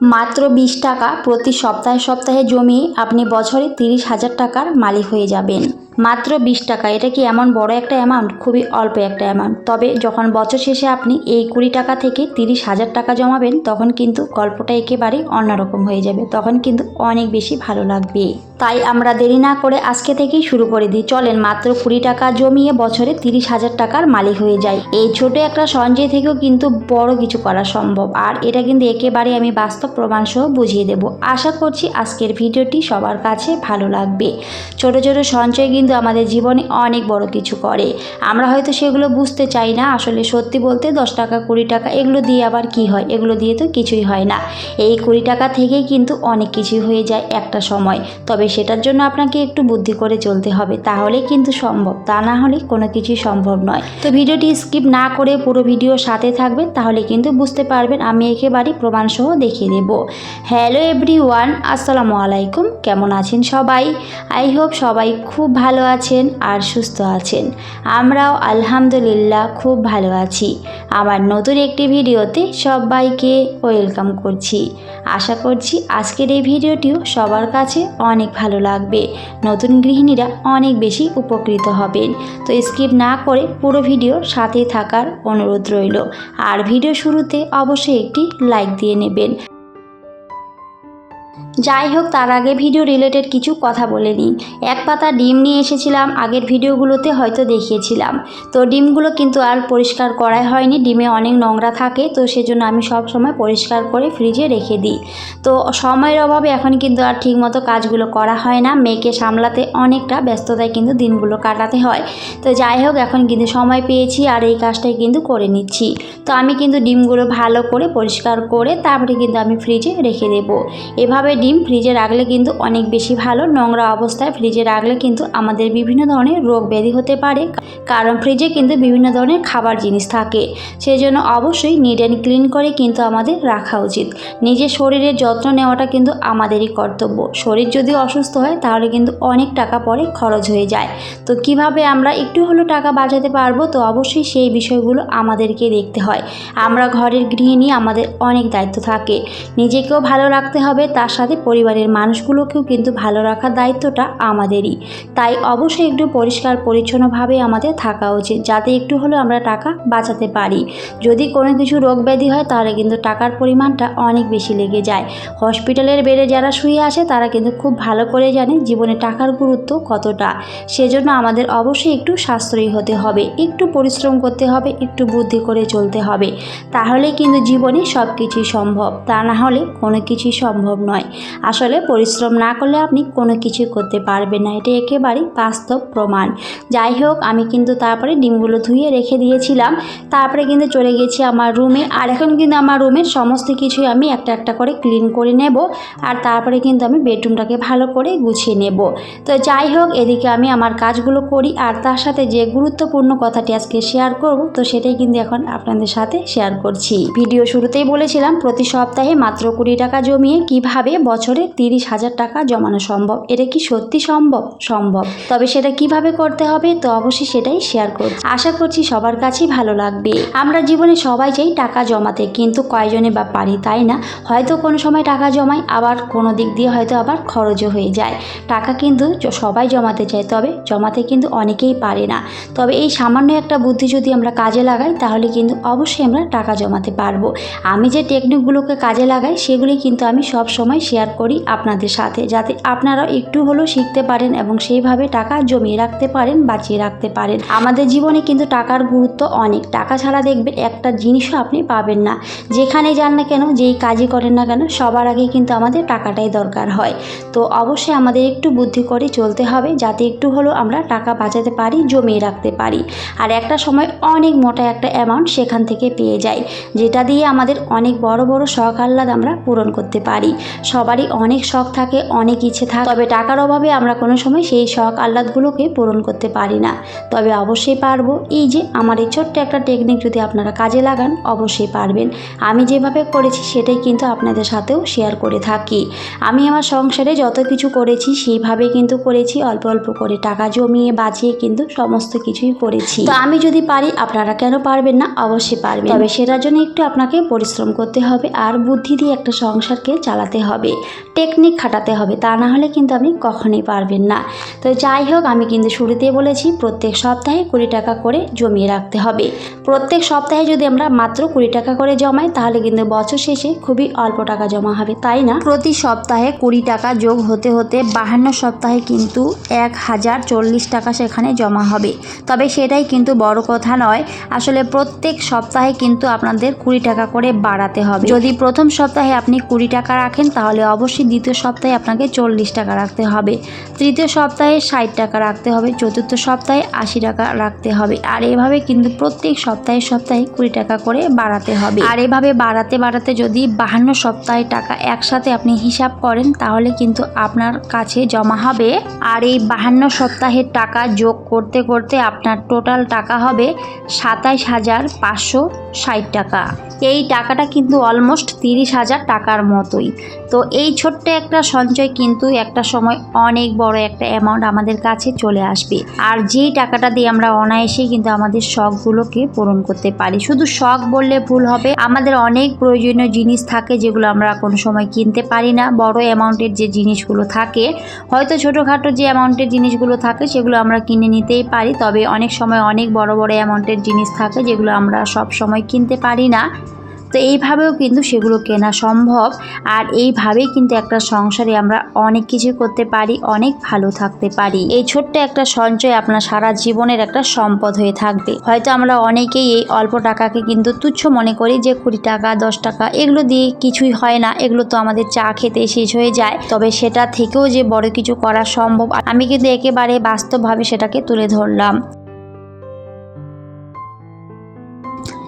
মাত্র 20 টাকা প্রতি সপ্তাহে সপ্তাহে জমিয়ে আপনি বছরে 30,000 টাকার মালিক হয়ে যাবেন। মাত্র 20 টাকা, এটা কি এমন বড় একটা অ্যামাউন্ট? খুবই অল্প একটা অ্যামাউন্ট। তবে যখন বছর শেষে আপনি এই 20 টাকা থেকে 30,000 টাকা জমাবেন, তখন কিন্তু গল্পটা একেবারে অন্যরকম হয়ে যাবে। তখন কিন্তু অনেক বেশি ভালো লাগবে। তাই আমরা দেরি না করে আজকে থেকেই শুরু করে দিই। চলেন মাত্র 20 টাকা জমিয়ে বছরে 30,000 টাকার মালিক হয়ে যায়। এই ছোট একটা সঞ্চয় থেকেও কিন্তু বড় কিছু করা সম্ভব। আর এটা কিন্তু একেবারে আমি বাস্তব প্রমাণ সহ বুঝিয়ে দেব। আশা করছি আজকের ভিডিওটি সবার কাছে ভালো লাগবে। ছোট ছোট সঞ্চয় কিন্তু আমাদের জীবনে অনেক বড় কিছু করে। আমরা হয়তো সেগুলো বুঝতে চাই না। আসলে সত্যি বলতে 10 টাকা 20 টাকা এগুলো দিয়ে আবার কি হয়? এগুলো দিয়ে তো কিছুই হয় না। এই 20 টাকা থেকেই কিন্তু অনেক কিছুই হয়ে যায় একটা সময়। তবে সেটার জন্য আপনাকে একটু বুদ্ধি করে চলতে হবে, তাহলেই কিন্তু সম্ভব। তা না হলে কোনো কিছুই সম্ভব নয়। তো ভিডিওটি স্কিপ না করে পুরো ভিডিও সাথে থাকবেন, তাহলে কিন্তু বুঝতে পারবেন। আমি একেবারে প্রমাণ সহ দেখিয়ে দেব। হ্যালো এভরিওয়ান, আসসালামু আলাইকুম। কেমন আছেন সবাই? আই হোপ সবাই খুব ভালো আছেন আর সুস্থ আছেন। আমরাও আলহামদুলিল্লাহ খুব ভালো আছি। আমার নতুন একটি ভিডিওতে সবাইকে ওয়েলকাম করছি। আশা করছি আজকের এই ভিডিওটিও সবার কাছে অনেক ভালো লাগবে। নতুন গৃহিণীরা অনেক বেশি উপকৃত হবেন। তো স্কিপ না করে পুরো ভিডিওর সাথে থাকার অনুরোধ রইল। আর ভিডিও শুরুতে অবশ্যই একটি লাইক দিয়ে নেবেন। যাই হোক, তার আগে ভিডিও রিলেটেড কিছু কথা বলে নিই। এক পাতা ডিম নিয়ে এসেছিলাম, আগের ভিডিওগুলোতে হয়তো দেখিয়েছিলাম। তো ডিমগুলো কিন্তু আর পরিষ্কার করাই হয়নি। ডিমে অনেক নোংরা থাকে, তো সেজন্য আমি সব সময় পরিষ্কার করে ফ্রিজে রেখে দিই। তো সময়ের অভাবে এখন কিন্তু আর ঠিকমতো কাজগুলো করা হয় না। মেয়েকে সামলাতে অনেকটা ব্যস্ততায় কিন্তু দিনগুলো কাটাতে হয়। তো যাই হোক, এখন কিন্তু সময় পেয়েছি আর এই কাজটাই কিন্তু করে নিচ্ছি। তো আমি কিন্তু ডিমগুলো ভালো করে পরিষ্কার করে তারপরে কিন্তু আমি ফ্রিজে রেখে দেবো। এভাবে ডিম ফ্রিজে রাখলে কিন্তু অনেক বেশি ভালো। নোংরা অবস্থায় ফ্রিজে রাখলে কিন্তু আমাদের বিভিন্ন ধরনের রোগ ব্যাধি হতে পারে, কারণ ফ্রিজে কিন্তু বিভিন্ন ধরনের খাবার জিনিস থাকে। সেই জন্য অবশ্যই নিট অ্যান্ড ক্লিন করে কিন্তু আমাদের রাখা উচিত। নিজের শরীরের যত্ন নেওয়াটা কিন্তু আমাদেরই কর্তব্য। শরীর যদি অসুস্থ হয় তাহলে কিন্তু অনেক টাকা পরে খরচ হয়ে যায়। তো কিভাবে আমরা একটু হলেও টাকা বাঁচাতে পারবো? তো অবশ্যই সেই বিষয়গুলো আমাদেরকে দেখতে হয়। আমরা ঘরের গৃহিণী, আমাদের অনেক দায়িত্ব থাকে। নিজেকেও ভালো রাখতে হবে, তার সাথে পরিবারের মানুষগুলোকেও কিন্তু ভালো রাখার দায়িত্বটা আমাদেরই। তাই অবশ্যই একটু পরিষ্কার পরিচ্ছন্নভাবে আমাদের থাকা উচিত, যাতে একটু হলেও আমরা টাকা বাঁচাতে পারি। যদি কোনো কিছু রোগ ব্যাধি হয় তাহলে কিন্তু টাকার পরিমাণটা অনেক বেশি লেগে যায়। হসপিটালের বেডে যারা শুয়ে আসে তারা কিন্তু খুব ভালো করে জানে জীবনে টাকার গুরুত্ব কতটা। সেজন্য আমাদের অবশ্যই একটু সাশ্রয়ী হতে হবে, একটু পরিশ্রম করতে হবে, একটু বুদ্ধি করে চলতে হবে। তাহলেই কিন্তু জীবনে সব কিছুই সম্ভব। তা না হলে কোনো কিছুই সম্ভব নয়। আসলে পরিশ্রম না করলে আপনি কোনো কিছুই করতে পারবেন না, এটা একেবারেই বাস্তব প্রমাণ। যাই হোক, আমি কিন্তু তারপরে ডিমগুলো ধুয়ে রেখে দিয়েছিলাম। তারপরে কিন্তু চলে গেছি আমার রুমে। আর এখন কিন্তু আমার রুমের সমস্ত কিছুই আমি একটা একটা করে ক্লিন করে নেব। আর তারপরে কিন্তু আমি বেডরুমটাকে ভালো করে গুছিয়ে নেব। তো যাই হোক, এদিকে আমি আমার কাজগুলো করি। আর তার সাথে যে গুরুত্বপূর্ণ কথাটি আজকে শেয়ার করব, তো সেটাই কিন্তু এখন আপনাদের সাথে শেয়ার করছি। ভিডিও শুরুতেই বলেছিলাম প্রতি সপ্তাহে মাত্র 20 টাকা জমিয়ে কিভাবে বছরে 30,000 টাকা জমানো সম্ভব। এটা কি সত্যি সম্ভব? সম্ভব। তবে সেটা কিভাবে করতে হবে? তো অবশ্যই সেটাই শেয়ার করছি। আশা করছি সবার কাছেই ভালো লাগবে। আমরা জীবনে সবাই চাই টাকা জমাতে, কিন্তু কয়জনে বা পারি, তাই না? হয়তো কোনো সময় টাকা জমাই, আবার কোনো দিক দিয়ে হয়তো আবার খরচও হয়ে যায়। টাকা কিন্তু সবাই জমাতে চায়, তবে জমাতে কিন্তু অনেকেই পারে না। তবে এই সামান্য একটা বুদ্ধি যদি আমরা কাজে লাগাই তাহলে কিন্তু অবশ্যই আমরা টাকা জমাতে পারবো। আমি যে টেকনিকগুলোকে কাজে লাগাই সেগুলি কিন্তু আমি সব সময় শেয়ার করি আপনাদের সাথে, যাতে আপনারা একটু হলেও শিখতে পারেন এবং সেইভাবে টাকা জমিয়ে রাখতে পারেন, বাঁচিয়ে রাখতে পারেন। আমাদের জীবনে কিন্তু টাকার গুরুত্ব অনেক। টাকা ছাড়া দেখবেন একটা জিনিসও আপনি পাবেন না। যেখানে যান না কেন, যেই কাজই করেন না কেন, সবার আগে কিন্তু আমাদের টাকাটাই দরকার হয়। তো অবশ্যই আমাদের একটু বুদ্ধি করে চলতে হবে, যাতে একটু হলেও আমরা টাকা বাঁচাতে পারি, জমিয়ে রাখতে পারি। আর একটা সময় অনেক মোটা একটা অ্যামাউন্ট সেখান থেকে পেয়ে যাই, যেটা দিয়ে আমাদের অনেক বড় বড় শখ আহ্লাদ আমরা পূরণ করতে পারি। সব সবারই অনেক শখ থাকে, অনেক ইচ্ছে থাকে, তবে টাকার অভাবে আমরা কোনো সময় সেই শখ আহ্লাদগুলোকে পূরণ করতে পারি না। তবে অবশ্যই পারবো। এই যে আমার এই ছোট্ট একটা টেকনিক যদি আপনারা কাজে লাগান অবশ্যই পারবেন। আমি যেভাবে করেছি সেটাই কিন্তু আপনাদের সাথেও শেয়ার করে থাকি। আমি আমার সংসারে যত কিছু করেছি সেইভাবেই কিন্তু করেছি, অল্প অল্প করে টাকা জমিয়ে বাঁচিয়ে কিন্তু সমস্ত কিছুই করেছি। তো আমি যদি পারি আপনারা কেন পারবেন না? অবশ্যই পারবেন। তবে সেটার জন্য একটু আপনাকে পরিশ্রম করতে হবে আর বুদ্ধি দিয়ে একটা সংসারকে চালাতে হবে, টেকনিক খাটাতে হবে, তা না হলে কিন্তু আপনি কখনোই পারবেন না। তো যাই হোক, আমি কিন্তু শুরুতেই বলেছি প্রত্যেক সপ্তাহে 20 টাকা করে জমিয়ে রাখতে হবে। প্রত্যেক সপ্তাহে যদি আমরা মাত্র 20 টাকা করে জমাই তাহলে কিন্তু বছর শেষে খুবই অল্প টাকা জমা হবে, তাই না? প্রতি সপ্তাহে 20 টাকা যোগ হতে হতে 52 সপ্তাহে কিন্তু 1040 টাকা সেখানে জমা হবে। তবে সেটাই কিন্তু বড় কথা নয়, আসলে প্রত্যেক সপ্তাহে কিন্তু আপনাদের 20 টাকা করে বাড়াতে হবে। যদি প্রথম সপ্তাহে আপনি 20 টাকা রাখেন তাহলে অবশ্যই দ্বিতীয় সপ্তাহে আপনাকে 40 টাকা রাখতে হবে, তৃতীয় সপ্তাহে 60 টাকা রাখতে হবে, চতুর্থ সপ্তাহে 80 টাকা রাখতে হবে। আর এভাবে কিন্তু প্রত্যেক সপ্তাহে 20 টাকা করে বাড়াতে হবে। আর এভাবে বাড়াতে বাড়াতে যদি 52 সপ্তাহে টাকা একসাথে আপনি হিসাব করেন তাহলে কিন্তু আপনার কাছে জমা হবে। আর এই 52 সপ্তাহের টাকা যোগ করতে করতে আপনার টোটাল টাকা হবে 27,560 টাকা। এই টাকাটা কিন্তু অলমোস্ট 30,000 টাকার মতোই। তো এই ছোট্ট একটা সঞ্চয় কিন্তু একটা সময় অনেক বড় একটা অ্যামাউন্ট আমাদের কাছে চলে আসবে। আর যেই টাকাটা দিয়ে আমরা অনায়াসেই কিন্তু আমাদের শখগুলোকে পূরণ করতে পারি। শুধু শখ বললে ভুল হবে, আমাদের অনেক প্রয়োজনীয় জিনিস থাকে যেগুলো আমরা কোনো সময় কিনতে পারি না। বড় অ্যামাউন্টের যে জিনিসগুলো থাকে, হয়তো ছোটোখাটো যে অ্যামাউন্টের জিনিসগুলো থাকে সেগুলো আমরা কিনে নিতেই পারি, তবে অনেক সময় অনেক বড় বড় অ্যামাউন্টের জিনিস থাকে যেগুলো আমরা সব সময় কিনতে পারি না। তো এইভাবেও কিন্তু সেগুলো কেনা সম্ভব। আর এইভাবেই কিন্তু একটা সংসারে আমরা অনেক কিছু করতে পারি, অনেক ভালো থাকতে পারি। এই ছোট্ট একটা সঞ্চয় আপনার সারা জীবনের একটা সম্পদ হয়ে থাকবে। হয়তো আমরা অনেকেই এই অল্প টাকাকে কিন্তু তুচ্ছ মনে করি যে 20 টাকা 10 টাকা এগুলো দিয়ে কিছুই হয় না, এগুলো তো আমাদের চা খেতে শেষ হয়ে যায়। তবে সেটা থেকেও যে বড় কিছু করা সম্ভব, আমি কিন্তু একেবারে বাস্তবভাবে সেটাকে তুলে ধরলাম।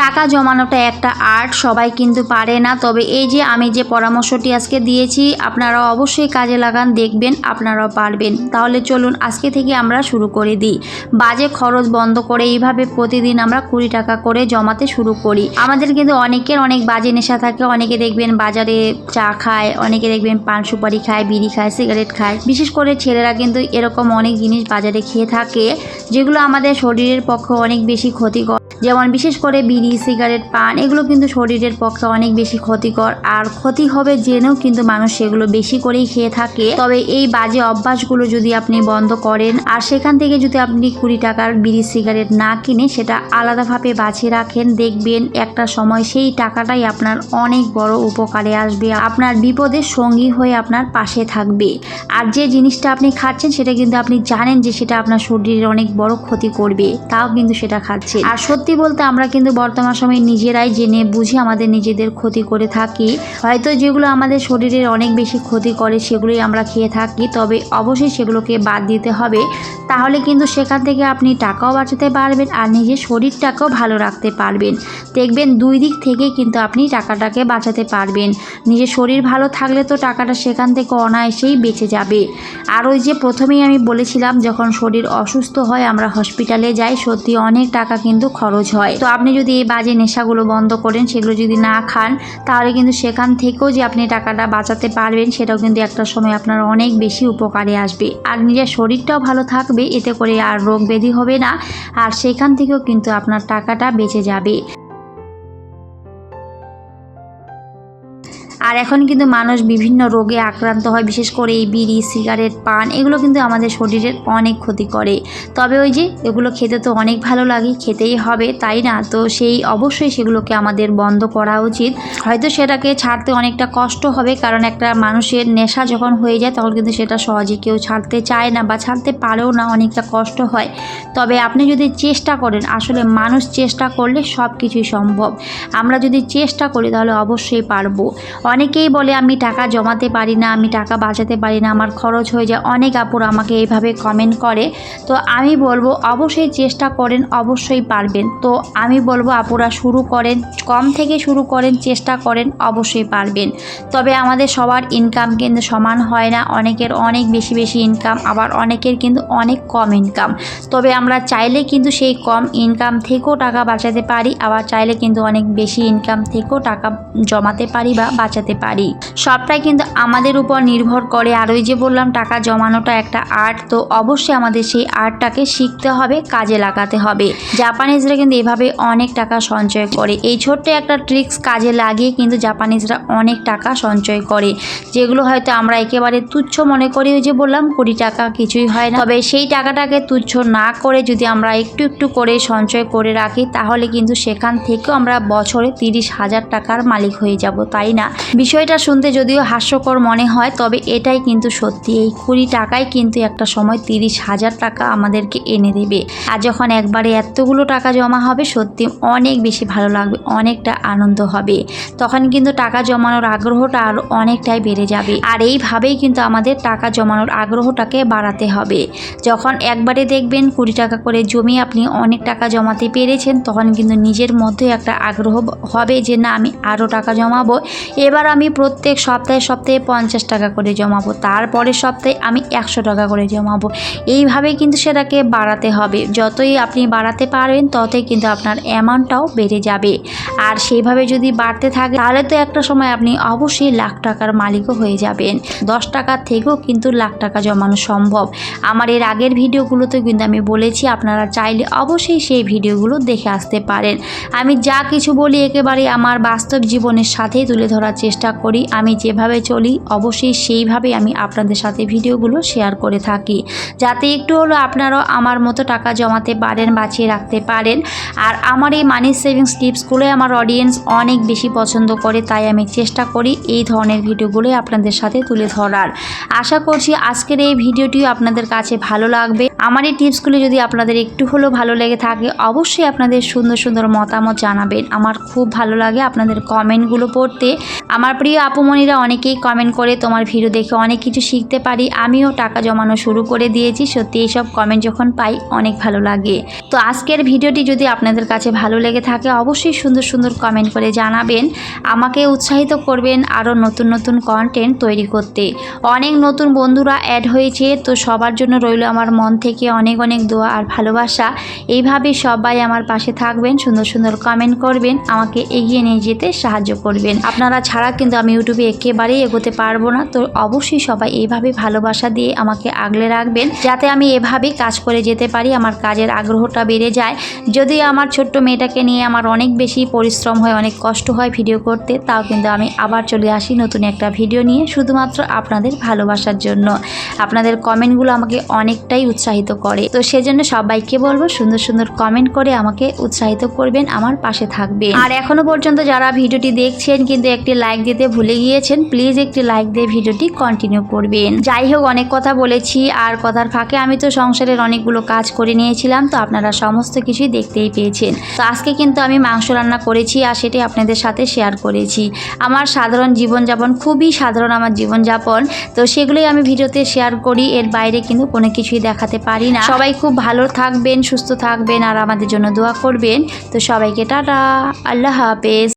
টাকা জমানোটা একটা আর্ট, সবাই কিন্তু পারে না। তবে এই যে আমি যে পরামর্শটি আজকে দিয়েছি আপনারা অবশ্যই কাজে লাগান, দেখবেন আপনারাও পারবেন। তাহলে চলুন আজকে থেকে আমরা শুরু করে দিই। বাজে খরচ বন্ধ করে এইভাবে প্রতিদিন আমরা 20 টাকা করে জমাতে শুরু করি। আমাদের কিন্তু অনেকের অনেক বাজে নেশা থাকে, অনেকে দেখবেন বাজারে চা খায়, অনেকে দেখবেন পান সুপারি খায়, বিড়ি খায়, সিগারেট খায়। বিশেষ করে ছেলেরা কিন্তু এরকম অনেক জিনিস বাজারে খেয়ে থাকে যেগুলো আমাদের শরীরের পক্ষে অনেক বেশি ক্ষতিকর। যেমন বিশেষ করে বিড়ি, সিগারেট, পান এগুলো কিন্তু শরীরের পক্ষে অনেক বেশি ক্ষতিকর। আর ক্ষতি হবে জেনেও কিন্তু মানুষ সেগুলো বেশি করেই খেয়ে থাকে। তবে এই বাজে অভ্যাসগুলো যদি আপনি বন্ধ করেন আর সেখান থেকে যদি আপনি 20 টাকার বিড়ি সিগারেট না কিনে সেটা আলাদাভাবে বাঁচিয়ে রাখেন, দেখবেন একটা সময় সেই টাকাটাই আপনার অনেক বড় উপকারে আসবে, আপনার বিপদের সঙ্গী হয়ে আপনার পাশে থাকবে। আর যে জিনিসটা আপনি খাচ্ছেন সেটা কিন্তু আপনি জানেন যে সেটা আপনার শরীরের অনেক বড় ক্ষতি করবে, তাও কিন্তু সেটা খাচ্ছেন। আর সত্যি বলতে আমরা কিন্তু বর্তমান সময়ে নিজেরাই জেনে বুঝে আমাদের নিজেদের ক্ষতি করে থাকি। হয়তো যেগুলো আমাদের শরীরের অনেক বেশি ক্ষতি করে সেগুলোই আমরা খেয়ে থাকি, তবে অবশ্যই সেগুলোকে বাদ দিতে হবে। তাহলে কিন্তু সেখান থেকে আপনি টাকাও বাঁচাতে পারবেন আর নিজের শরীরটাকেও ভালো রাখতে পারবেন। দেখবেন দুই দিক থেকে কিন্তু আপনি টাকাটাকে বাঁচাতে পারবেন। নিজের শরীর ভালো থাকলে তো টাকাটা সেখান থেকে অনায়াসেই বেঁচে যাবে। আর ওই যে প্রথমেই আমি বলেছিলাম যখন শরীর অসুস্থ হয় আমরা হসপিটালে যাই, সত্যি অনেক টাকা কিন্তু খরচ হয়। তো আপনি যদি এই বাজে নেশাগুলো বন্ধ করেন, সেগুলো যদি না খান, তাহলে কিন্তু সেখান থেকেও যে আপনি টাকাটা বাঁচাতে পারবেন সেটাও কিন্তু একটা সময় আপনার অনেক বেশি উপকারে আসবে। আর নিজের শরীরটাও ভালো থাকবে, এতে করে আর রোগ ব্যাধি হবে না, আর সেখান থেকেও কিন্তু আপনার টাকাটা বেঁচে যাবে। আর এখন কিন্তু মানুষ বিভিন্ন রোগে আক্রান্ত হয়, বিশেষ করে এই বিড়ি, সিগারেট, পান এগুলো কিন্তু আমাদের শরীরের অনেক ক্ষতি করে। তবে ওই যে এগুলো খেতে তো অনেক ভালো লাগে, খেতেই হবে তাই না? তো সেই অবশ্যই সেগুলোকে আমাদের বন্ধ করা উচিত। হয়তো সেটাকে ছাড়তে অনেকটা কষ্ট হবে, কারণ একটা মানুষের নেশা যখন হয়ে যায় তখন কিন্তু সেটা সহজে কেউ ছাড়তে চায় না বা ছাড়তে পারেও না, অনেকটা কষ্ট হয়। তবে আপনি যদি চেষ্টা করেন, আসলে মানুষ চেষ্টা করলে সব কিছুই সম্ভব। আমরা যদি চেষ্টা করি তাহলে অবশ্যই পারবো। অনেকেই বলে আমি টাকা জমাতে পারি না, আমি টাকা বাঁচাতে পারি না, আমার খরচ হয়ে যায়। অনেক আপুরা আমাকে এইভাবে কমেন্ট করে। তো আমি বলবো অবশ্যই চেষ্টা করেন, অবশ্যই পারবেন। তো আমি বলবো আপুরা শুরু করেন, কম থেকে শুরু করেন, চেষ্টা করেন, অবশ্যই পারবেন। তবে আমাদের সবার ইনকাম কিন্তু সমান হয় না, অনেকের অনেক বেশি বেশি ইনকাম, আবার অনেকের কিন্তু অনেক কম ইনকাম। তবে আমরা চাইলে কিন্তু সেই কম ইনকাম থেকেও টাকা বাঁচাতে পারি, আবার চাইলে কিন্তু অনেক বেশি ইনকাম থেকেও টাকা জমাতে পারি বা বাঁচাতে পারি। সবটাই কিন্তু আমাদের উপর নির্ভর করে। আর ওই যে বললাম টাকা জমানোটা একটা আর্ট, তো অবশ্যই আমাদের সেই আর্টটাকে শিখতে হবে, কাজে লাগাতে হবে। জাপানিজরা কিন্তু এভাবে অনেক টাকা সঞ্চয় করে। এই ছোট্ট একটা ট্রিক্স কাজে লাগিয়ে কিন্তু জাপানিজরা অনেক টাকা সঞ্চয় করে, যেগুলো হয়তো আমরা একেবারে তুচ্ছ মনে করি। ওই যে বললাম 20 টাকা কিছুই হয় না। তবে সেই টাকাটাকে তুচ্ছ না করে যদি আমরা একটু একটু করে সঞ্চয় করে রাখি, তাহলে কিন্তু সেখান থেকেও আমরা বছরে 30,000 টাকার মালিক হয়ে যাব, তাই না? বিষয়টা শুনতে যদিও হাস্যকর মনে হয়, তবে এটাই কিন্তু সত্যি। এই 20 টাকায় কিন্তু একটা সময় 30,000 টাকা আমাদেরকে এনে দেবে। আর যখন একবারে এতগুলো টাকা জমা হবে, সত্যি অনেক বেশি ভালো লাগবে, অনেকটা আনন্দ হবে। তখন কিন্তু টাকা জমানোর আগ্রহটা আরও অনেকটাই বেড়ে যাবে। আর এইভাবেই কিন্তু আমাদের টাকা জমানোর আগ্রহটাকে বাড়াতে হবে। যখন একবারে দেখবেন 20 টাকা করে জমিয়ে আপনি অনেক টাকা জমাতে পেরেছেন, তখন কিন্তু নিজের মধ্যে একটা আগ্রহ হবে যে না, আমি আরও টাকা জমাবো। এবার আমি প্রত্যেক সপ্তাহে সপ্তাহে 50 টাকা করে জমাবো, তারপরের সপ্তাহে আমি 100 টাকা করে জমাবো। এইভাবে কিন্তু সেটাকে বাড়াতে হবে। যতই আপনি বাড়াতে পারবেন, ততই কিন্তু আপনার অ্যামাউন্টটাও বেড়ে যাবে। আর সেইভাবে যদি বাড়তে থাকে, তাহলে তো একটা সময় আপনি অবশ্যই লাখ টাকার মালিকও হয়ে যাবেন। 10 টাকার থেকেও কিন্তু লাখ টাকা জমানো সম্ভব। আমার এর আগের ভিডিওগুলোতে কিন্তু আমি বলেছি, আপনারা চাইলে অবশ্যই সেই ভিডিওগুলো দেখে আসতে পারেন। আমি যা কিছু বলি একেবারে আমার বাস্তব জীবনের সাথেই তুলে ধরার চেষ্টা করি। আমি যেভাবে চলি অবশ্যই সেইভাবেই আমি আপনাদের সাথে ভিডিওগুলো শেয়ার করে থাকি, যাতে একটু হলো আপনারাও আমার মতো টাকা জমাতে পারেন, বাঁচিয়ে রাখতে পারেন। আর আমার এই মানি সেভিংস টিপসগুলো আমার অডিয়েন্স অনেক বেশি পছন্দ করে, তাই আমি চেষ্টা করি এই ধরনের ভিডিওগুলোই আপনাদের সাথে তুলে ধরার। আশা করছি আজকের এই ভিডিওটিও আপনাদের কাছে ভালো লাগবে। আমার এই টিপসগুলো যদি আপনাদের একটু হলেও ভালো লেগে থাকে, অবশ্যই আপনাদের সুন্দর সুন্দর মতামত জানাবেন। আমার খুব ভালো লাগে আপনাদের কমেন্টগুলো পড়তে। আমার প্রিয় আপুমণিরা অনেকেই কমেন্ট করে, তোমার ভিডিও দেখে অনেক কিছু শিখতে পারি, আমিও টাকা জমানো শুরু করে দিয়েছি। সত্যি এইসব কমেন্ট যখন পাই অনেক ভালো লাগে। তো আজকের ভিডিওটি যদি আপনাদের কাছে ভালো লেগে থাকে, অবশ্যই সুন্দর সুন্দর কমেন্ট করে জানাবেন, আমাকে উৎসাহিত করবেন আরও নতুন নতুন কন্টেন্ট তৈরি করতে। অনেক নতুন বন্ধুরা অ্যাড হয়েছে, তো সবার জন্য রইল আমার মন থেকে অনেক অনেক দোয়া আর ভালোবাসা। এইভাবে সবাই আমার পাশে থাকবেন, সুন্দর সুন্দর কমেন্ট করবেন, আমাকে এগিয়ে নিয়ে যেতে সাহায্য করবেন। আপনারা ছাড়া কিন্তু আমি ইউটিউবে একেবারেই এগোতে পারবো না। তো অবশ্যই সবাই এইভাবে ভালোবাসা দিয়ে আমাকে আগলে রাখবেন, যাতে আমি এভাবেই কাজ করে যেতে পারি, আমার কাজের আগ্রহটা বেড়ে যায়। যদি আমার ছোট্ট মেয়েটাকে নিয়ে আমার অনেক বেশি পরিশ্রম হয়, অনেক কষ্ট হয় ভিডিও করতে, তাও কিন্তু আমি আবার চলে আসি নতুন একটা ভিডিও নিয়ে, শুধুমাত্র আপনাদের ভালোবাসার জন্য। আপনাদের কমেন্টগুলো আমাকে অনেকটাই উৎসাহিত করে। তো সেজন্য সবাইকে বলবো সুন্দর সুন্দর কমেন্ট করে আমাকে উৎসাহিত করবেন, আমার পাশে থাকবেন। আর এখনো পর্যন্ত যারা ভিডিওটি দেখছেন কিন্তু একটি লাইক দিতে ভুলে গিয়েছেন, প্লিজ একটি লাইক দিয়ে ভিডিওটি কন্টিনিউ করবেন। যাই হোক, অনেক কথা বলেছি, আর কথার ফাঁকে আমি তো সংসারের অনেকগুলো কাজ করে নিয়েছিলাম, তো আপনারা সমস্ত কিছুই দেখতেই পেয়েছেন। তো আজকে কিন্তু আমি মাংস রান্না করেছি, আর সেটি আপনাদের সাথে শেয়ার করেছি। আমার সাধারণ জীবনযাপন, খুবই সাধারণ আমার জীবনযাপন, তো সেগুলোই আমি ভিডিওতে শেয়ার করি। এর বাইরে কিন্তু কোনো কিছুই দেখাতে পারি না। সবাই খুব ভালো থাকবেন, সুস্থ থাকবেন, আর আমাদের জন্য দোয়া করবেন। তো সবাইকে টাটা, আল্লাহ হাফেজ।